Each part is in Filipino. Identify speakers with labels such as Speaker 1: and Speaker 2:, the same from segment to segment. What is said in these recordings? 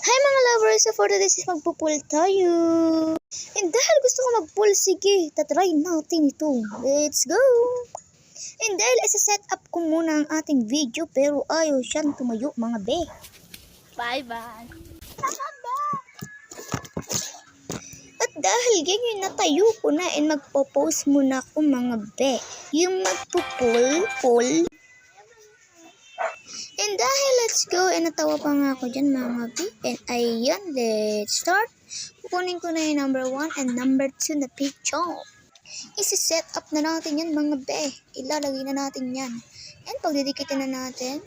Speaker 1: Hi mga lovers! So for today's is magpo-pull tayo. And dahil gusto ko mag-pull, sige, tatry natin ito. Let's go! And dahil isa-set up ko muna ang ating video pero ayaw siyang tumayo mga be.
Speaker 2: Bye-bye.
Speaker 1: At dahil ganyan natayo ko na and magpo-post muna ako mga be. Yung magpo-pull. And dahil let's go, and natawa pa nga ako dyan mga be. And ayan, let's start. Kukunin ko na yung number 1 and number 2 na picture. Isi-set up na natin yan mga be. Ilalagay na natin yan. And pagdidikitin na natin.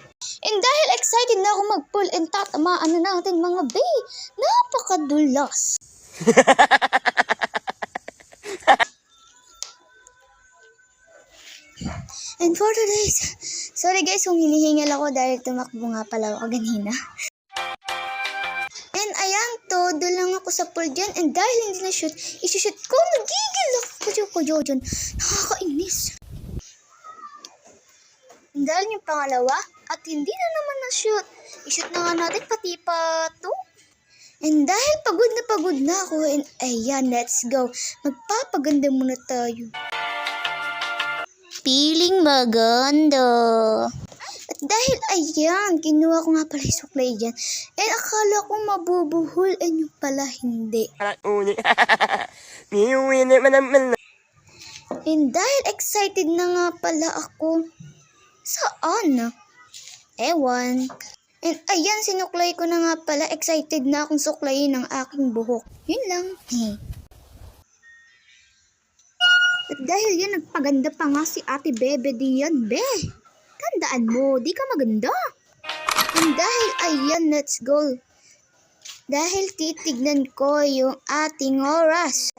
Speaker 1: And dahil excited na ako mag-pull and tatamaan na natin mga be. Napakadulas. And for today's, sorry guys kung hinihingal ako dahil tumakbo nga pala ako ganina. And ayan, todo lang ako sa pool dyan. And dahil hindi na shoot, isushoot ko. Nagigil ako dyan. Nakakainis. And dahil yung pangalawa, at hindi na naman na-shoot, ishoot na nga natin pati pa to. And dahil pagod na ako, and ayan, let's go. Magpapaganda muna tayo. Feeling maganda. At dahil ayan, kinuha ko nga pala yung suklay dyan. And akala ko mabubuhol, and yung pala hindi. And dahil excited na nga pala ako. Saan? Ewan. And ayan, sinuklay ko na nga pala. Excited na akong suklayin ang aking buhok. Yun lang. At dahil yan, nagpaganda pa nga si Ate Bebe diyan, be. Tandaan mo, di ka maganda. And dahil, ayan, let's go. Dahil titignan ko yung ating oras.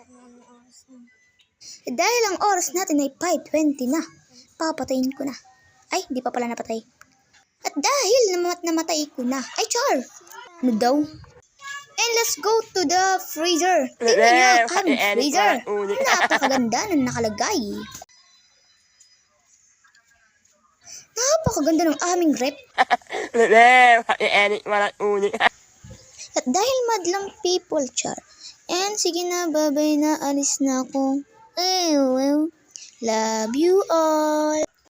Speaker 1: At dahil ang oras natin ay 5:20 na, papatayin ko na. Ay, di pa pala napatay. At dahil namatay ko na, ay char, ano daw? And let's go to the freezer. Tingnan nyo ang aming freezer. Napakaganda ng nakalagay. Napakaganda ng aming rep. At dahil madlang people, char. And sige na, babay na, alis na ako. Love you all.